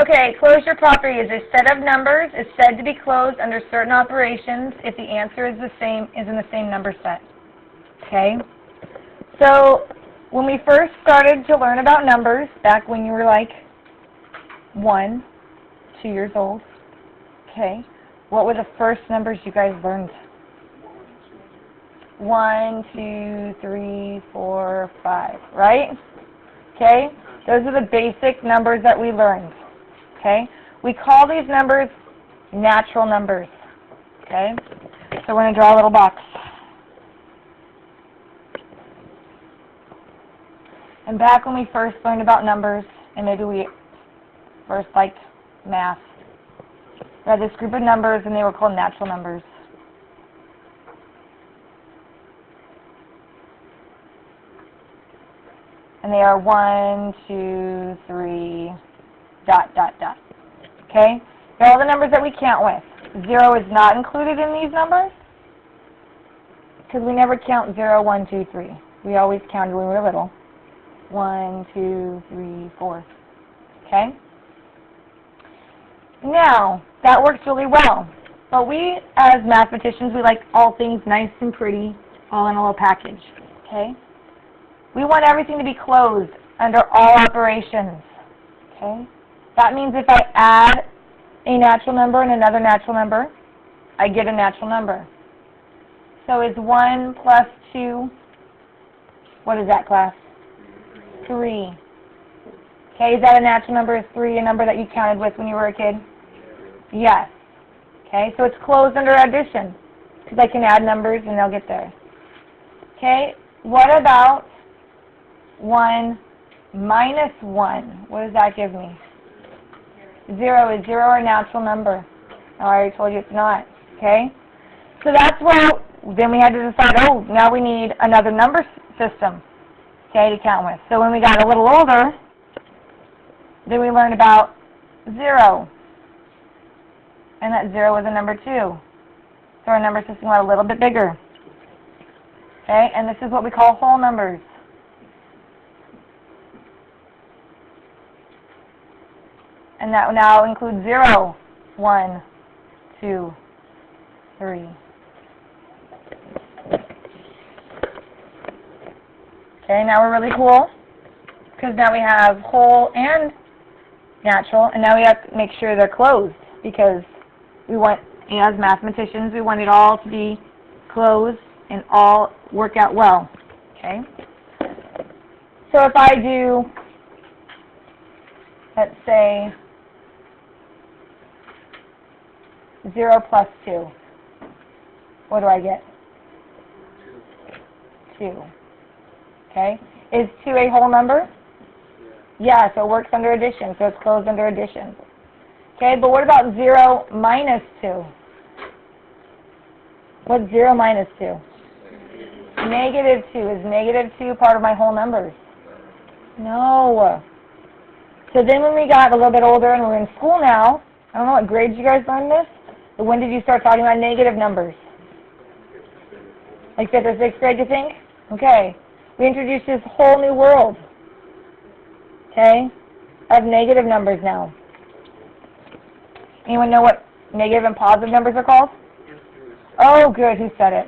Okay, closure property is a set of numbers is said to be closed under certain operations if the answer is in the same number set. Okay? So, when we first started to learn about numbers, back when you were like 1, 2 years old, okay, what were the first numbers you guys learned? 1, 2, 3, 4, 5, right? Okay? Those are the basic numbers that we learned. Okay? We call these numbers natural numbers. Okay? So we're going to draw a little box. And back when we first learned about numbers, and maybe we first liked math, we had this group of numbers and they were called natural numbers. And they are 1, 2, 3, ... Okay? They're all the numbers that we count with. 0 is not included in these numbers because we never count 0, 1, 2, 3. We always counted when we were little. 1, 2, 3, 4. Okay? Now, that works really well. But we, as mathematicians, we like all things nice and pretty, all in a little package. Okay? We want everything to be closed under all operations. Okay? That means if I add a natural number and another natural number, I get a natural number. So is 1 plus 2, what is that, class? 3. Okay, is that a natural number? Is 3 a number that you counted with when you were a kid? Yes. Okay, so it's closed under addition because I can add numbers and they'll get there. Okay, what about 1 minus 1? What does that give me? 0. Is 0 a natural number? I already told you it's not. Okay? So that's where then we had to decide, oh, now we need another number system, okay, to count with. So when we got a little older, then we learned about 0. And that 0 was a number 2. So our number system got a little bit bigger. Okay? And this is what we call whole numbers. And that now includes 0, 1, 2, 3. Okay, now we're really cool because now we have whole and natural, and now we have to make sure they're closed because we want, as mathematicians, we want it all to be closed and all work out well. Okay? So if I do, let's say, 0 plus 2. What do I get? 2. Okay? Is 2 a whole number? Yeah, so it works under addition, so it's closed under addition. Okay, but what about 0 minus 2? What's 0 minus 2? Negative 2. Is negative 2 part of my whole numbers? No. So then when we got a little bit older and we're in school now, I don't know what grades you guys learned this, but when did you start talking about negative numbers? Like 5th or 6th grade, you think? Okay. We introduced this whole new world, okay, of negative numbers now. Anyone know what negative and positive numbers are called? Oh, good. Who said it?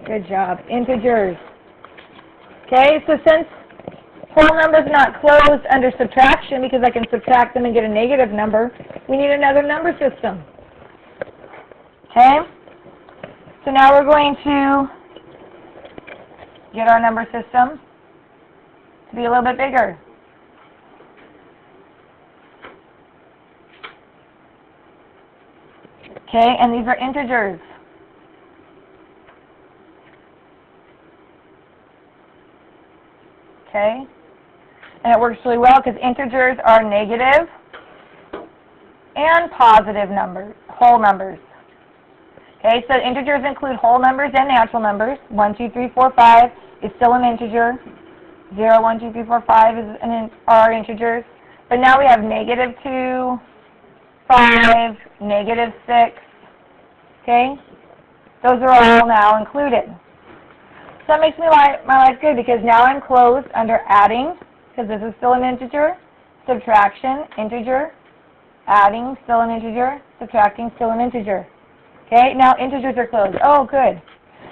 Good job. Integers. Okay, so since whole numbers are not closed under subtraction because I can subtract them and get a negative number, we need another number system. Okay? So now we're going to get our number system to be a little bit bigger. Okay, and these are integers. Okay? And it works really well because integers are negative and positive numbers, whole numbers. Okay, so integers include whole numbers and natural numbers. 1, 2, 3, 4, 5 is still an integer. 0, 1, 2, 3, 4, 5 are integers. But now we have negative 2, 5, negative 6. Okay? Those are all now included. So that makes my life good because now I'm closed under adding, because this is still an integer, subtraction, integer, Adding, still an integer. Subtracting, still an integer. Okay, now integers are closed. Oh, good.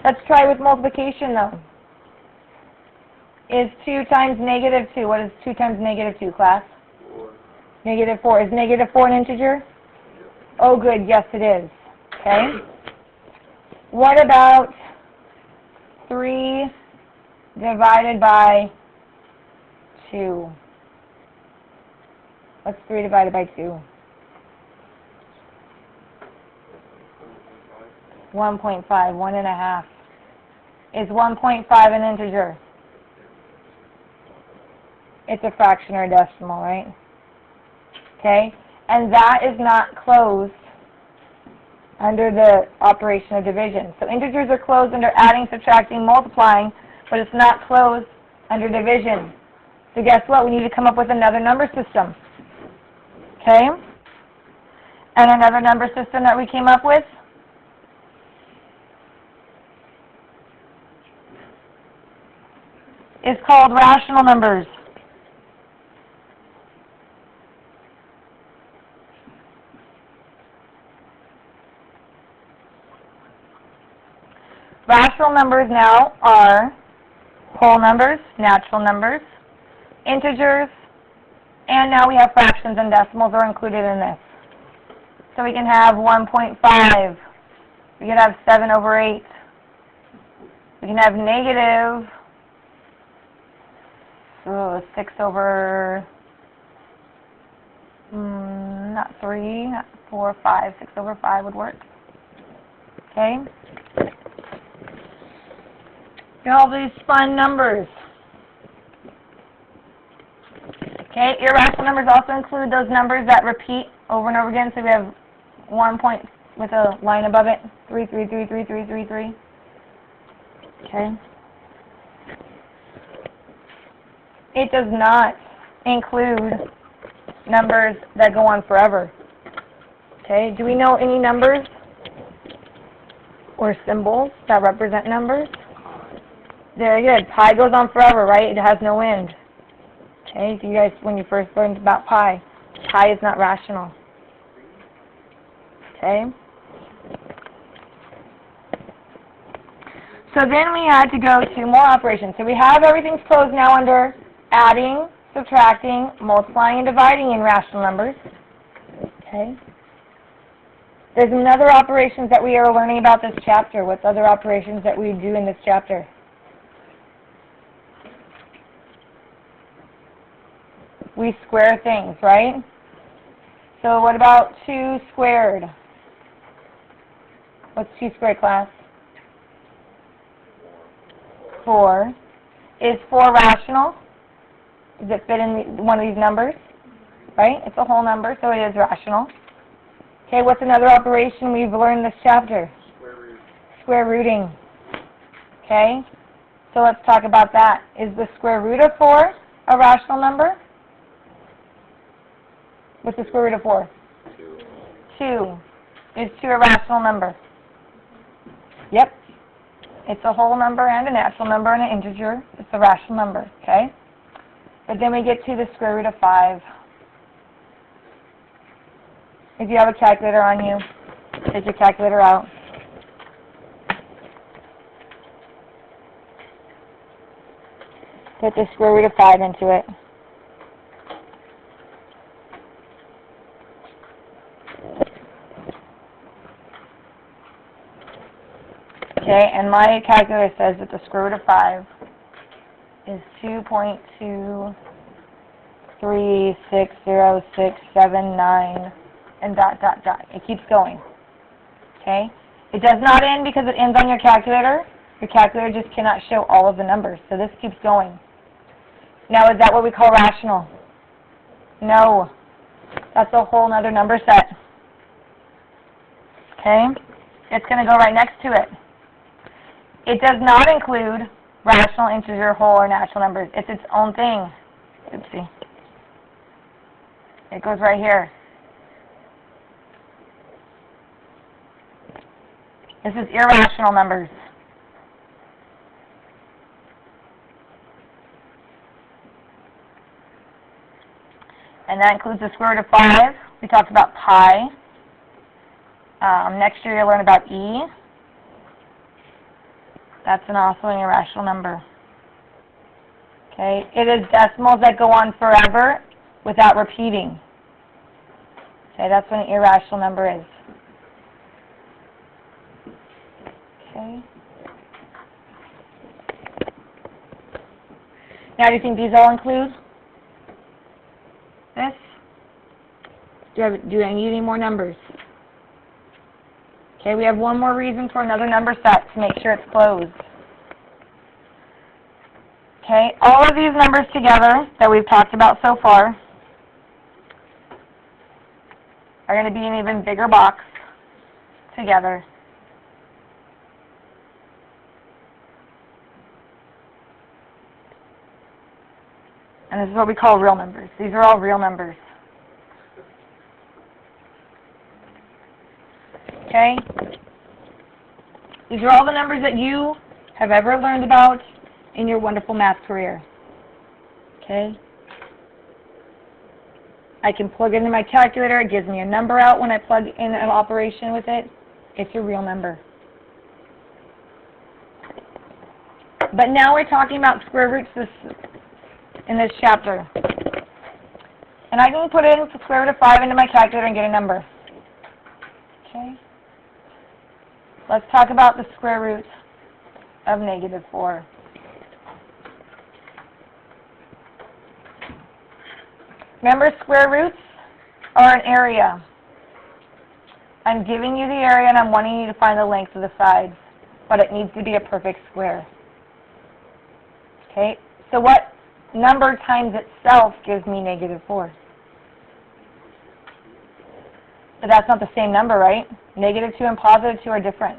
Let's try with multiplication, though. Is 2 times negative 2? What is 2 times negative 2, class? 4. Negative 4. Is negative 4 an integer? Oh, good. Yes, it is. Okay. What about 3 divided by 2? What's 3 divided by 2? 1.5, 1.5. Is 1.5 an integer? It's a fraction or a decimal, right? Okay? And that is not closed under the operation of division. So integers are closed under adding, subtracting, multiplying, but it's not closed under division. So guess what? We need to come up with another number system. Okay? And another number system that we came up with is called rational numbers. Rational numbers now are whole numbers, natural numbers, integers, and now we have fractions and decimals are included in this. So we can have 1.5, we can have 7 over 8, we can have negative 6 over, not 3, not 4, 5, 6 over 5 would work. Okay? All these fun numbers. Okay, irrational numbers also include those numbers that repeat over and over again. So we have 1 point with a line above it, 3, 3, 3, 3, 3, 3, 3. Okay. It does not include numbers that go on forever. Okay, do we know any numbers or symbols that represent numbers? Very good. Pi goes on forever, right? It has no end. Okay, so you guys, when you first learned about pi, pi is not rational. Okay? So then we had to go to more operations. So we have everything's closed now under adding, subtracting, multiplying, and dividing in rational numbers. Okay? There's another operations that we are learning about this chapter. What's other operations that we do in this chapter? We square things, right? So what about 2 squared? What's 2 squared, class? 4. Is 4 rational? Does it fit in one of these numbers? Right? It's a whole number, so it is rational. Okay, what's another operation we've learned this chapter? Square root. Square rooting. Okay? So let's talk about that. Is the square root of 4 a rational number? What's the square root of 4? 2. 2. Is 2 a rational number? Yep. It's a whole number and a natural number and an integer. It's a rational number, okay? But then we get to the square root of 5. If you have a calculator on you, take your calculator out. Put the square root of 5 into it. Okay, and my calculator says that the square root of 5 is 2.2360679 and dot, dot, dot. It keeps going. Okay? It does not end because it ends on your calculator. Your calculator just cannot show all of the numbers. So this keeps going. Now, is that what we call rational? No. That's a whole other number set. Okay? It's going to go right next to it. It does not include rational, integer, whole, or natural numbers. It's its own thing. Oopsie. It goes right here. This is irrational numbers. And that includes the square root of 5. We talked about pi. Next year you'll learn about e. That's also an irrational number. Okay, it is decimals that go on forever without repeating. Okay, that's what an irrational number is. Okay. Now, do you think these all include this? Do I need any more numbers? Okay, we have one more reason for another number set to make sure it's closed. Okay, all of these numbers together that we've talked about so far are going to be an even bigger box together. And this is what we call real numbers. These are all real numbers. Okay? These are all the numbers that you have ever learned about in your wonderful math career. Okay? I can plug it into my calculator. It gives me a number out when I plug in an operation with it. It's a real number. But now we're talking about square roots in this chapter. And I can put in the square root of 5 into my calculator and get a number. Okay? Let's talk about the square root of -4. Remember, square roots are an area. I'm giving you the area and I'm wanting you to find the length of the sides, but it needs to be a perfect square. Okay? So what number times itself gives me -4? But that's not the same number, right? -2 and +2 are different.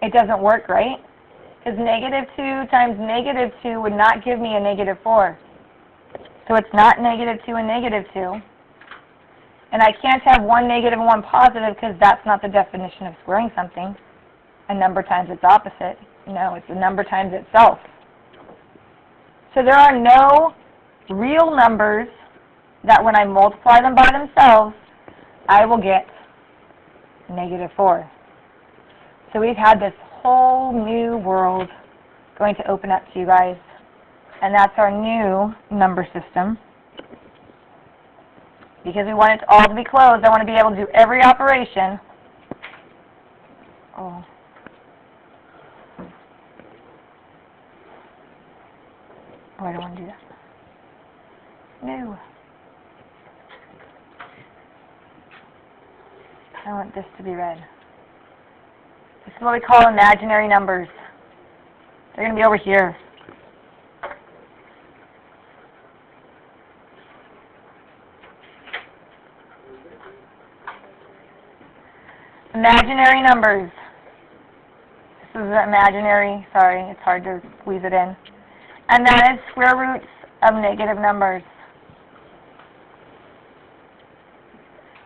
It doesn't work, right? Because -2 times -2 would not give me a -4. So it's not -2 and -2. And I can't have one negative and one positive because that's not the definition of squaring something. A number times its opposite. No, it's a number times itself. So there are no real numbers that when I multiply them by themselves, I will get -4. So we've had this whole new world going to open up to you guys. And that's our new number system. Because we want it all to be closed, I want to be able to do every operation. Oh. Oh, I don't want to do that. No. I want this to be red. This is what we call imaginary numbers. They're going to be over here. Imaginary numbers. This is imaginary. Sorry, it's hard to squeeze it in. And that is square roots of negative numbers.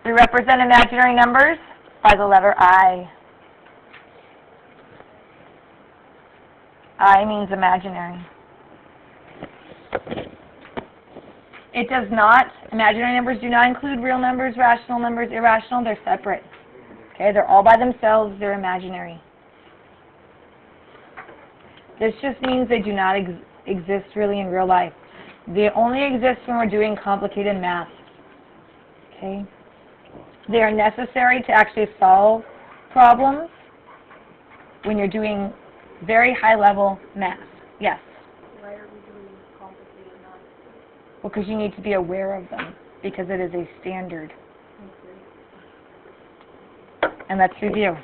We represent imaginary numbers by the letter I. I means imaginary. It does not, imaginary numbers do not include real numbers, rational numbers, irrational. They're separate. Okay, they're all by themselves. They're imaginary. This just means they do not exist really in real life. They only exist when we're doing complicated math. Okay? They are necessary to actually solve problems when you're doing very high-level math. Yes? Why are we doing complicated math? Well, because you need to be aware of them, because it is a standard. Okay. And let's review.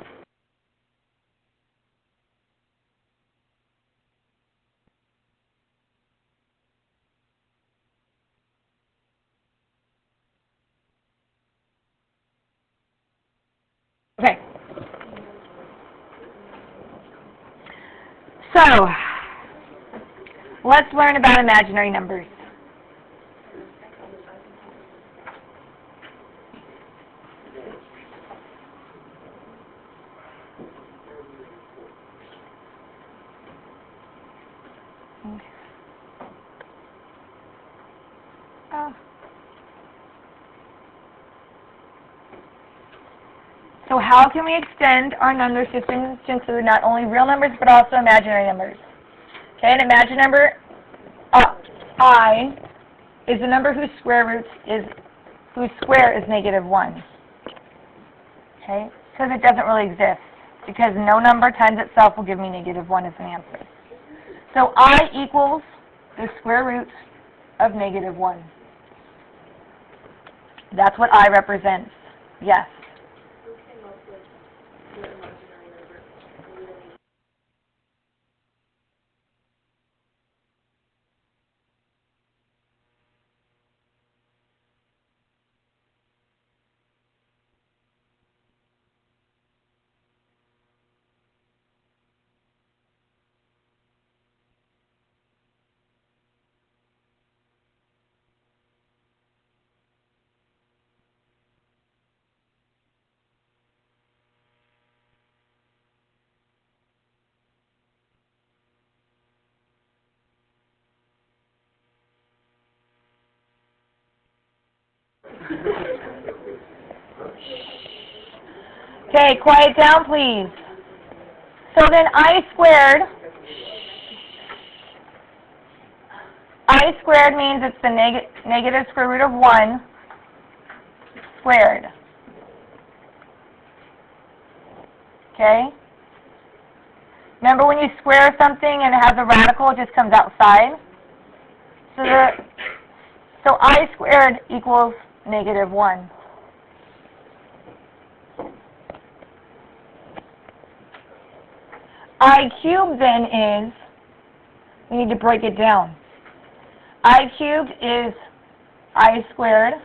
Okay. So, let's learn about imaginary numbers. So how can we extend our number system to include not only real numbers but also imaginary numbers? Okay, an imaginary number, I, is a number whose square is -1. Okay, because it doesn't really exist. Because no number times itself will give me -1 as an answer. So I equals the square root of -1. That's what I represents. Yes. Who came up with the imaginary number? We don't need- Okay, quiet down, please. So then I squared means it's the negative square root of 1 squared. Okay? Remember when you square something and it has a radical, it just comes outside? So I squared equals -1. I cubed then is, we need to break it down. I cubed is I squared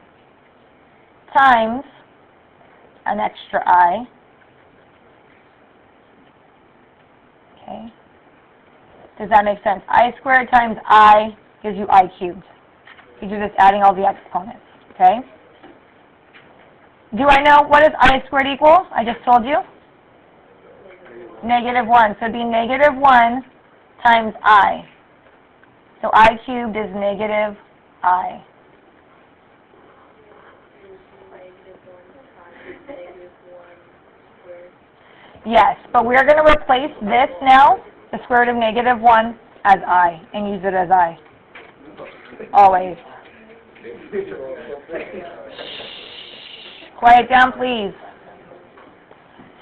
times an extra I. Okay. Does that make sense? I squared times I gives you I cubed. You're just adding all the exponents. Okay? Do I know what does I squared equal? I just told you. -1. So it'd be -1 times I. So I cubed is -I. -1 times -1 squared. Yes, but we're going to replace this now, the square root of -1, as I, and use it as I. Always. Quiet down, please.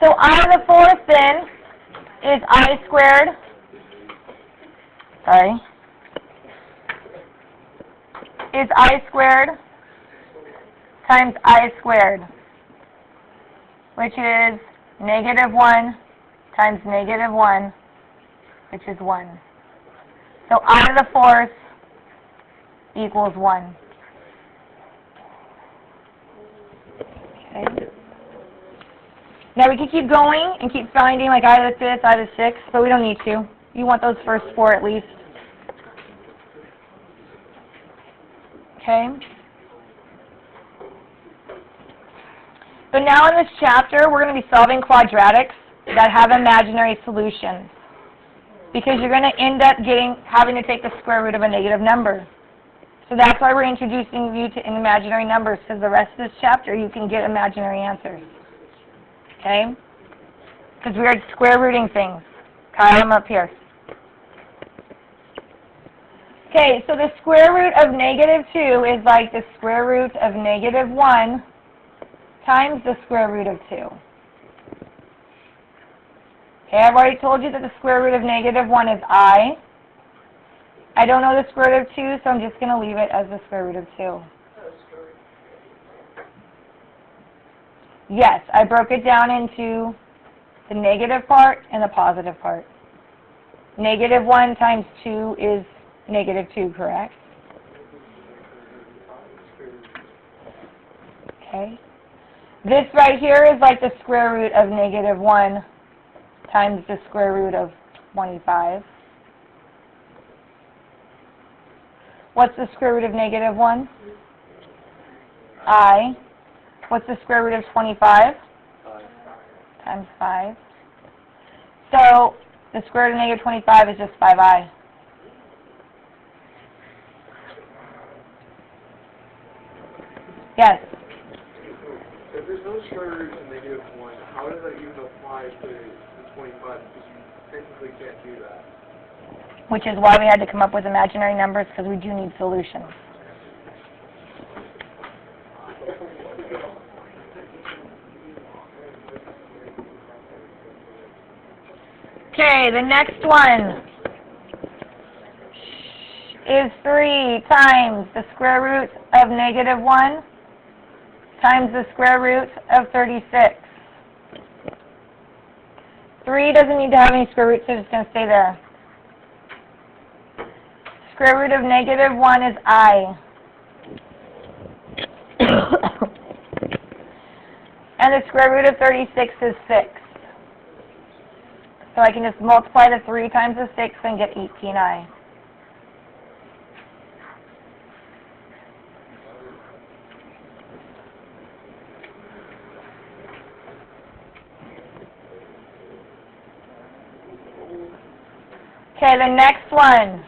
So I to the fourth then is I squared. Sorry. Is I squared times I squared, which is -1 times -1, which is 1. So I to the fourth equals 1. Okay. Now we can keep going and keep finding like I to the fifth, I to the sixth, but we don't need to. You want those first 4 at least. Okay? But now in this chapter, we're going to be solving quadratics that have imaginary solutions. Because you're going to end up having to take the square root of a negative number. So that's why we're introducing you to imaginary numbers, because the rest of this chapter you can get imaginary answers. Okay? Because we are square rooting things. Kyle, I'm up here. Okay, so the square root of -2 is like the square root of -1 times the square root of 2. Okay, I've already told you that the square root of -1 is I. I don't know the square root of 2, so I'm just going to leave it as the square root of 2. Yes, I broke it down into the negative part and the positive part. -1 times 2 is -2, correct? Okay. This right here is like the square root of -1 times the square root of 25. What's the square root of -1? I. What's the square root of 25? Times 5. So the square root of -25 is just 5i. Yes. If there's no square root to -1, how does that even apply to the 25? Because you technically can't do that. Which is why we had to come up with imaginary numbers, because we do need solutions. Okay, the next one is 3 times the square root of -1 times the square root of 36. 3 doesn't need to have any square roots, so it's going to stay there. Square root of -1 is I. And the square root of 36 is 6. So I can just multiply the 3 times the 6 and get 18i. Okay, the next one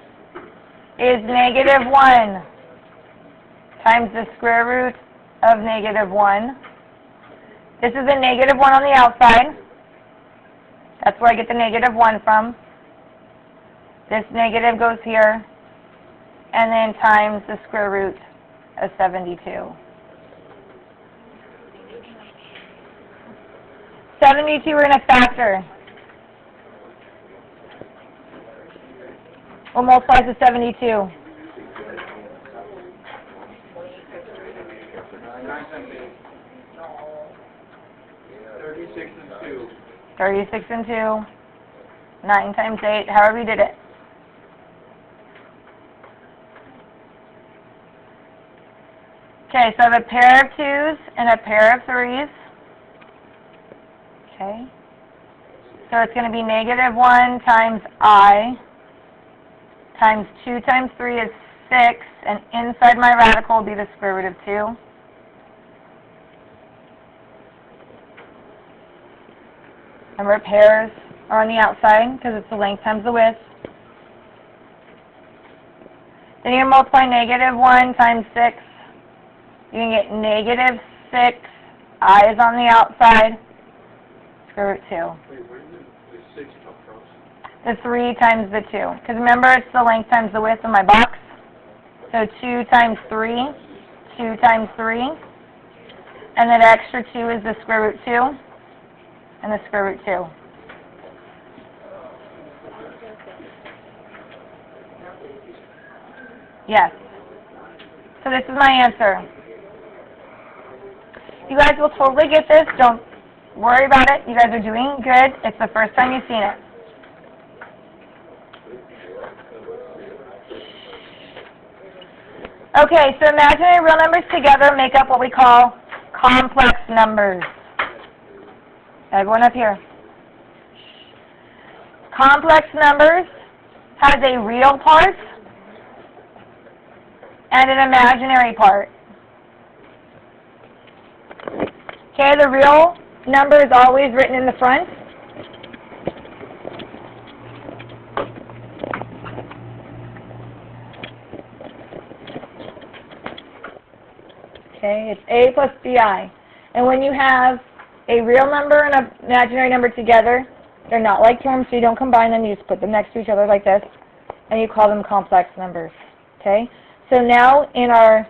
is -1 times the square root of -1. This is a -1 on the outside. That's where I get the -1 from. This negative goes here, and then times the square root of 72. 72 we're going to factor. We'll multiply to 72. 36 and 2. 36 and 2. 9 times 8, however you did it. Okay, so I have a pair of 2's and a pair of 3's. Okay. So it's going to be -1 times I times 2 times 3 is 6, and inside my radical will be the square root of 2. Remember, pairs are on the outside because it's the length times the width. Then you're going to multiply -1 times 6. You can get -6. I is on the outside. Square root 2. Wait, where did the 6 come from? The 3 times the 2. Because remember, it's the length times the width of my box. So 2 times 3. 2 times 3. And then extra 2 is the square root 2. And the square root 2. Yes. So this is my answer. You guys will totally get this. Don't worry about it. You guys are doing good. It's the first time you've seen it. Okay, so imaginary real numbers together make up what we call complex numbers. Everyone up here. Complex numbers has a real part and an imaginary part. Okay, the real number is always written in the front. Okay, it's A plus BI. And when you have a real number and an imaginary number together, they're not like terms, so you don't combine them, you just put them next to each other like this, and you call them complex numbers. Okay? So now in our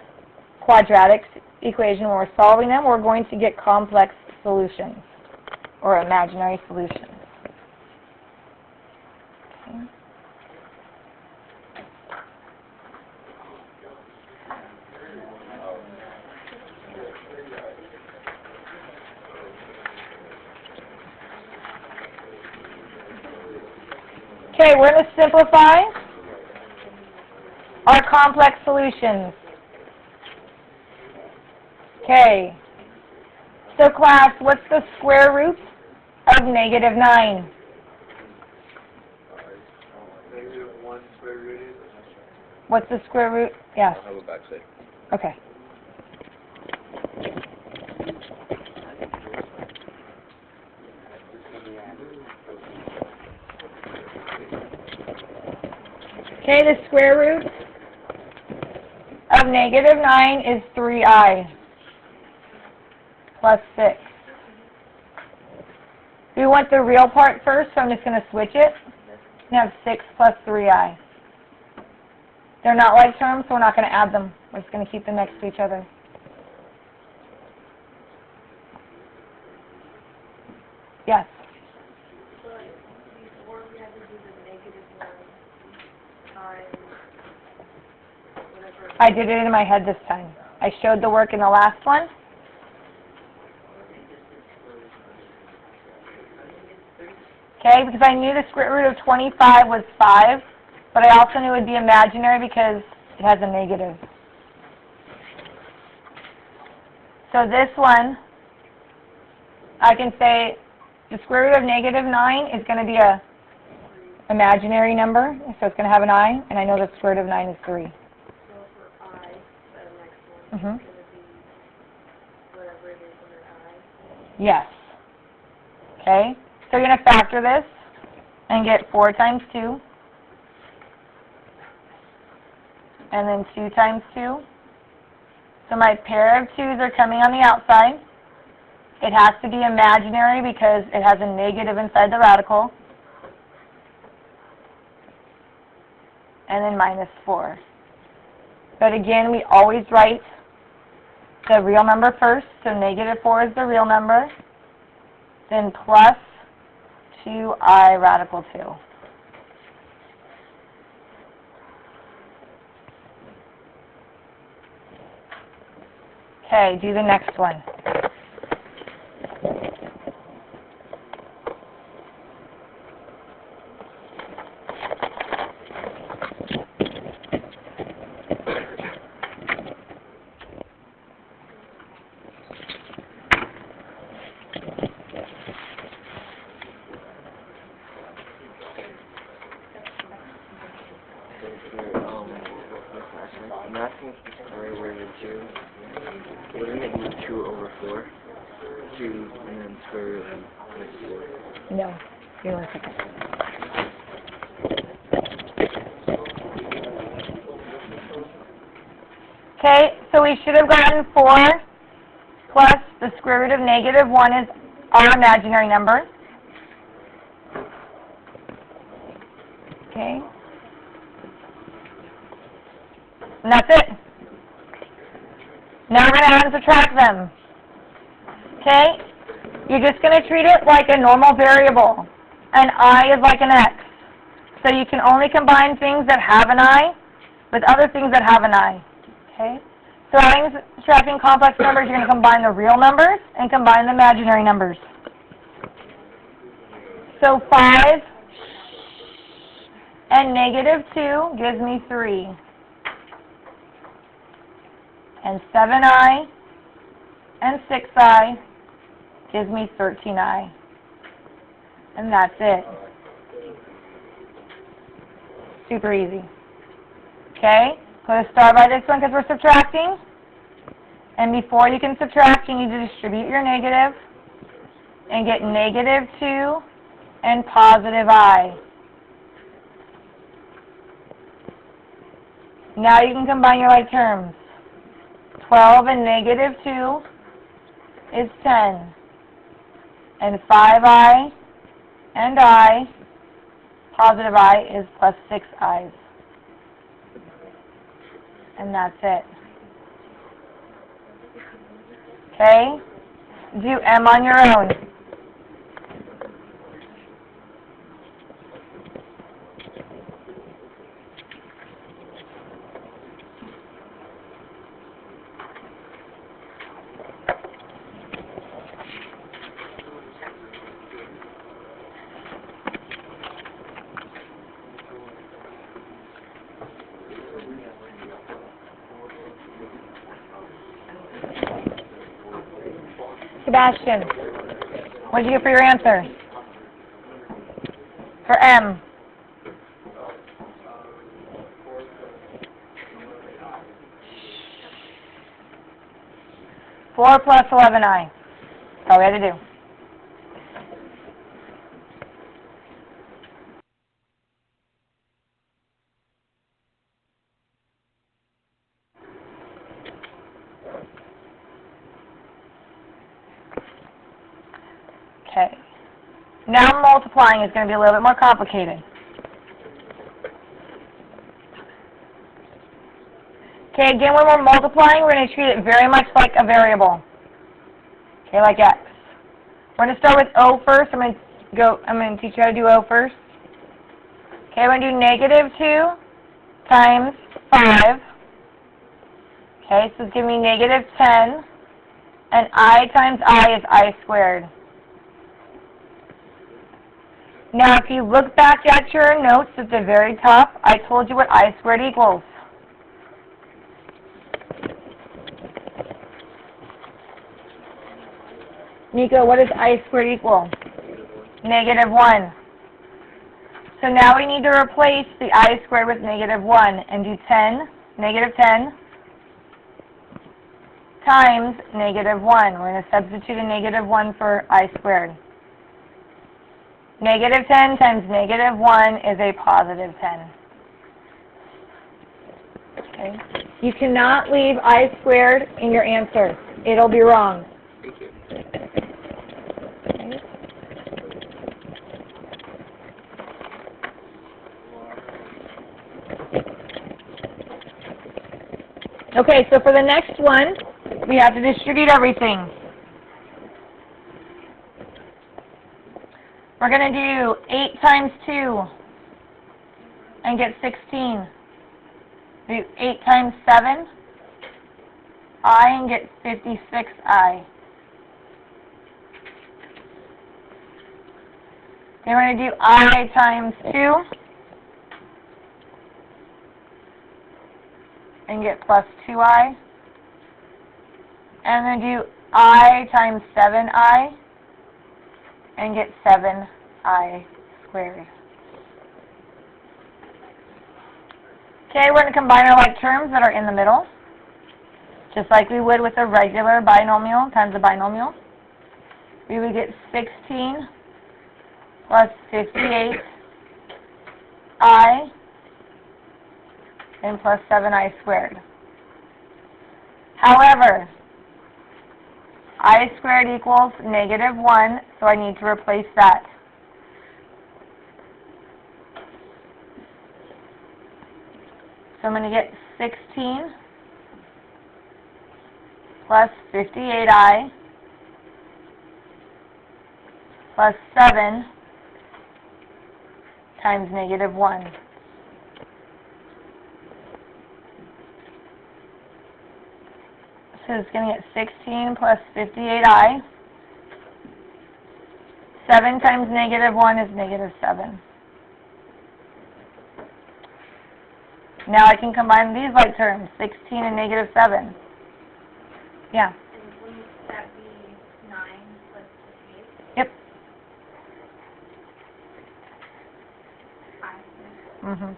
quadratic equation, when we're solving them, we're going to get complex solutions, or imaginary solutions. Okay. Okay, we're going to simplify our complex solutions. Okay. So class, what's the square root of -9? -1 square root is? What's the square root? Yes. I'll have a backside. Okay. Okay, the square root of -9 is 3i. plus 6. We want the real part first, so I'm just going to switch it. We have 6 plus 3i. They're not like terms, so we're not going to add them. We're just going to keep them next to each other. Yes? But before we had to do the negative one times whatever. I did it in my head this time. I showed the work in the last one. Okay, because I knew the square root of 25 was 5, but I also knew it would be imaginary because it has a negative. So this one, I can say the square root of negative 9 is going to be a imaginary number, so it's going to have an I, and I know the square root of 9 is 3. So for I, the next one, Mm-hmm. it's going to be whatever it is under I. Yes. Okay, so you're going to factor this and get 4 times 2, and then 2 times 2. So my pair of 2's are coming on the outside. It has to be imaginary because it has a negative inside the radical. And then minus 4. But again, we always write the real number first, so negative 4 is the real number, then plus 2i radical 2. Okay, do the next one. I'm asking if the square root of 2, wouldn't it be 2 over 4? 2 and then square root of minus 4. No, give me 1 second. Okay, so we should have gotten 4 plus the square root of negative 1 is our imaginary number. Okay. And that's it. Now we're going to add and subtract them. Okay? You're just going to treat it like a normal variable. An I is like an X. So you can only combine things that have an I with other things that have an I. Okay? So adding and subtracting complex numbers, you're going to combine the real numbers and combine the imaginary numbers. So 5 and negative 2 gives me 3. And 7i and 6i gives me 13i. And that's it. Super easy. Okay? Put a star by this one because we're subtracting. And before you can subtract, you need to distribute your negative and get negative 2 and positive I. Now you can combine your like terms. 12 and negative 2 is 10. And 5i and I, positive I, is plus 6 i's. And that's it. Okay? Do M on your own. Sebastian, what did you get for your answer? For M. 4 plus 11i. That's all we had to do. Now multiplying is going to be a little bit more complicated. Okay, again, when we're multiplying, we're going to treat it very much like a variable. Okay, like x. We're going to start with O first. I'm going to teach you how to do O first. Okay, we're going to do negative 2 times 5. Okay, so it's giving me negative 10. And I times I is I squared. Now, if you look back at your notes at the very top, I told you what I squared equals. Nico, what does I squared equal? Negative 1. So now we need to replace the I squared with negative 1 and do negative 10 times negative 1. We're going to substitute a negative 1 for I squared. Negative 10 times negative 1 is a positive 10. Okay. You cannot leave I squared in your answer. It'll be wrong. Thank you. Okay, so for the next one, we have to distribute everything. We're going to do 8 times 2 and get 16. Do 8 times 7, I, and get 56I. Then we're going to do I times 2 and get plus 2I. And then do I times 7I and get 7I squared. Okay, we're going to combine our like terms that are in the middle, just like we would with a regular binomial times a binomial. We would get 16 plus 58I and plus 7I squared. However, I squared equals negative 1, so I need to replace that. So I'm going to get 16 plus 58I plus 7 times negative 1. So it's going to get 16 plus 58I. 7 times negative 1 is negative 7. Now I can combine these like terms, 16 and negative 7. Yeah. And wouldn't that be 9 plus 58? Yep. 5.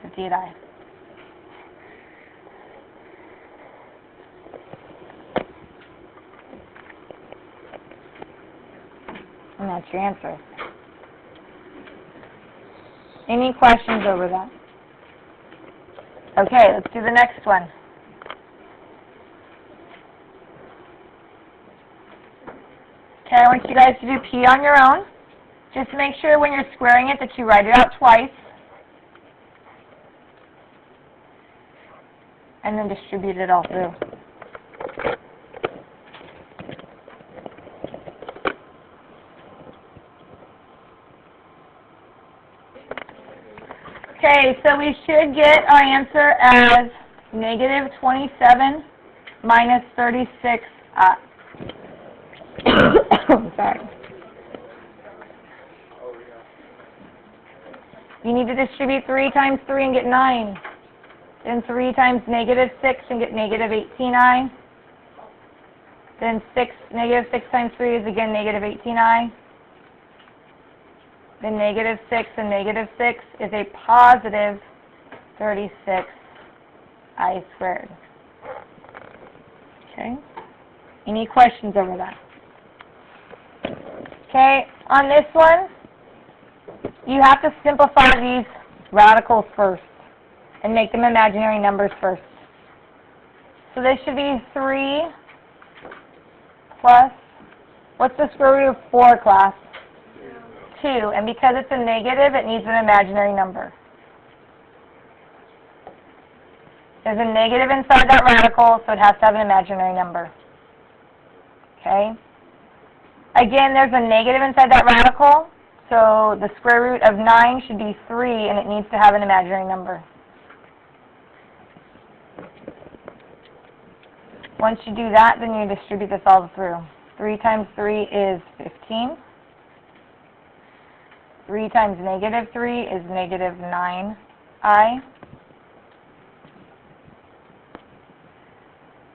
58I. And that's your answer. Any questions over that? Okay, let's do the next one. Okay, I want you guys to do P on your own. Just make sure when you're squaring it that you write it out twice. And then distribute it all through. Okay, so we should get our answer as negative 27 minus 36. Sorry. You need to distribute 3 times 3 and get 9. Then 3 times negative 6 and get negative 18I. Then negative 6 times 3 is again negative 18I. Then negative 6 and negative 6 is a positive 36I squared. Okay? Any questions over that? Okay, on this one, you have to simplify these radicals first and make them imaginary numbers first. So this should be 3 plus, what's the square root of 4, class? 2, and because it's a negative, it needs an imaginary number. There's a negative inside that radical, so it has to have an imaginary number. Okay? Again, there's a negative inside that radical, so the square root of 9 should be 3, and it needs to have an imaginary number. Once you do that, then you distribute this all through. 3 times 3 is 15. 3 times negative 3 is negative 9i.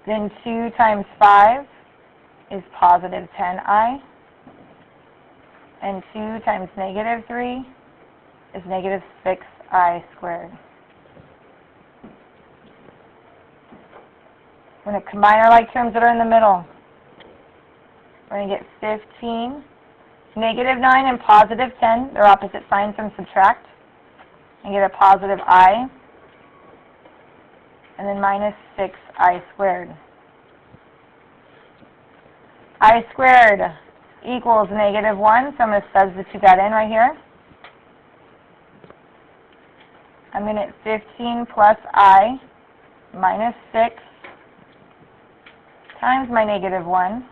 Then 2 times 5 is positive 10i. And 2 times negative 3 is negative 6i squared. We're going to combine our like terms that are in the middle. We're going to get 15, negative 9 and positive 10. They're opposite signs from subtract. And get a positive I. And then minus 6i squared. I squared equals negative 1, so I'm going to substitute that in right here. I'm going to get 15 plus I minus 6 times my negative 1.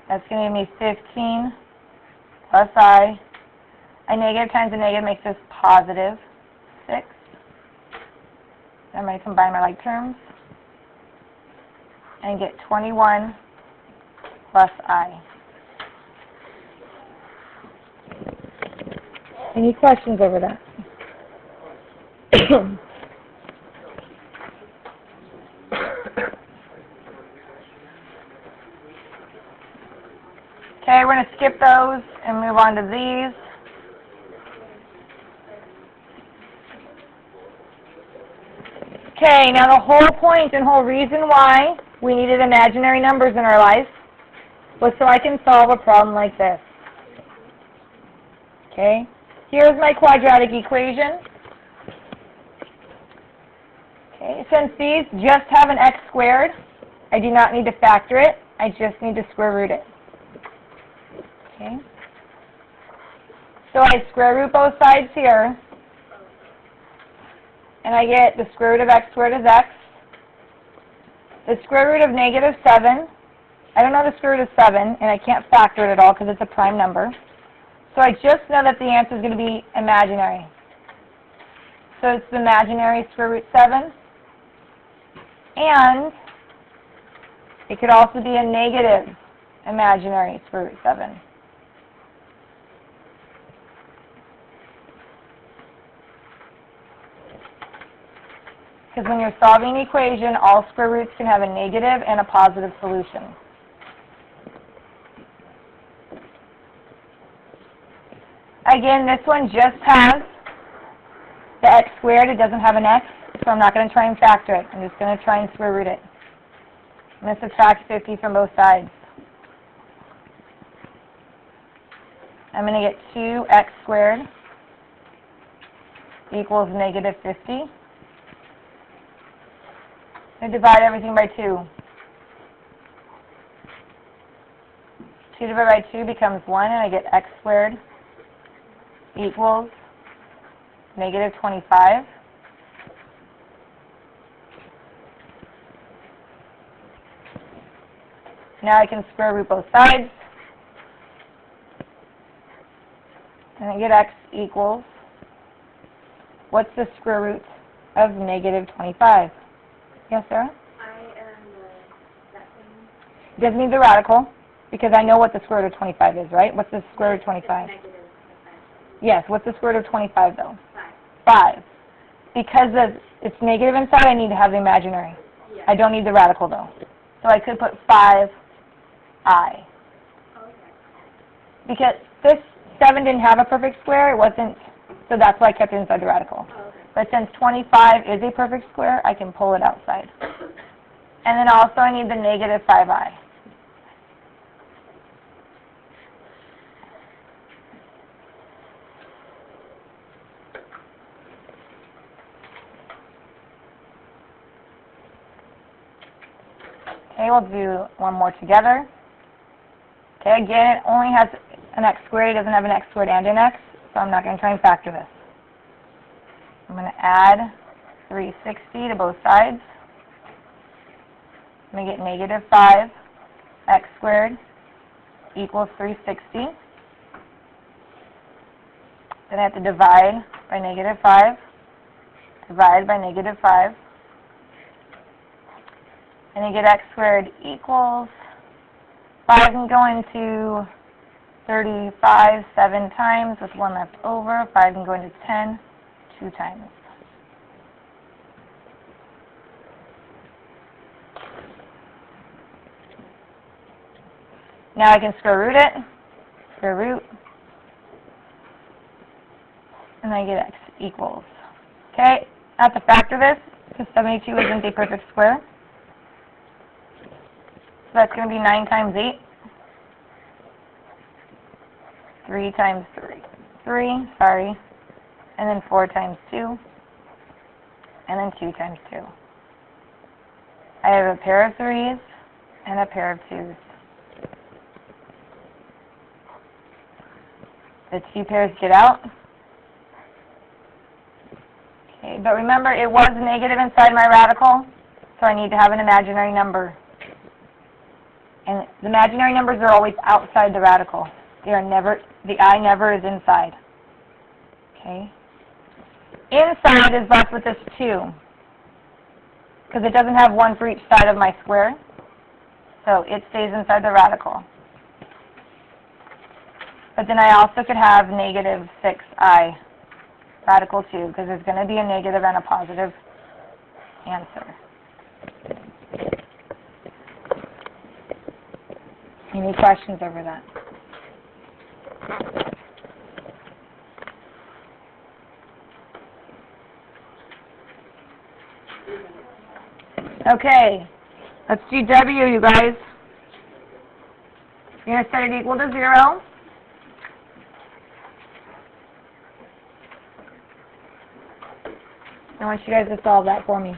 That's going to give me 15 plus I. A negative times a negative makes this positive 6. I'm going to combine my like terms and get 21 plus I. Any questions over that? Okay, we're going to skip those and move on to these. Okay, now the whole point and whole reason why we needed imaginary numbers in our life was so I can solve a problem like this. Okay, here's my quadratic equation. Okay, since these just have an x squared, I do not need to factor it, I just need to square root it. Okay, so I square root both sides here, and I get the square root of x squared is x. The square root of negative 7, I don't know the square root of 7, and I can't factor it at all because it's a prime number. So I just know that the answer is going to be imaginary. So it's the imaginary square root 7. And it could also be a negative imaginary square root 7. Because when you're solving an equation, all square roots can have a negative and a positive solution. Again, this one just has the x squared. It doesn't have an x, so I'm not going to try and factor it. I'm just going to try and square root it. I'm going to subtract 50 from both sides. I'm going to get 2x squared equals negative 50. I divide everything by 2. 2 divided by 2 becomes 1, and I get x squared equals negative 25. Now I can square root both sides, and I get x equals, what's the square root of negative 25? Yes, Sarah? that thing. It doesn't need the radical, because I know what the square root of 25 is, right? What's the square root of 25? Negative 25. Yes, what's the square root of 25, though? 5. 5. Because it's negative inside, I need to have the imaginary. Yeah. I don't need the radical, though. So I could put 5i. Okay. Because this 7 didn't have a perfect square, it wasn't, so that's why I kept it inside the radical. Okay. But since 25 is a perfect square, I can pull it outside. And then also I need the negative 5i. Okay, we'll do one more together. Okay, again, it only has an x squared. It doesn't have an x squared and an x, so I'm not going to try and factor this. I'm going to add 360 to both sides. I'm going to get negative 5 x squared equals 360. Then I have to divide by negative 5. Divide by negative 5. And I get x squared equals 5 can go into 35 7 times with 1 left over. 5 can go into 10 2 times. Now I can square root it. Square root. And I get x equals. Okay, I have to factor this because 72 isn't a perfect square. So that's going to be 9 times 8. 3 times 3, and then 4 times 2, and then 2 times 2. I have a pair of 3s and a pair of 2s. The 2 pairs get out. Okay, but remember it was negative inside my radical, so I need to have an imaginary number. And the imaginary numbers are always outside the radical. They are never, the I never is inside. Okay? Inside is left with this 2, because it doesn't have 1 for each side of my square, so it stays inside the radical. But then I also could have negative 6i radical 2, because there's going to be a negative and a positive answer. Any questions over that? Okay, let's do W, you guys. You're going to set it equal to 0. I want you guys to solve that for me.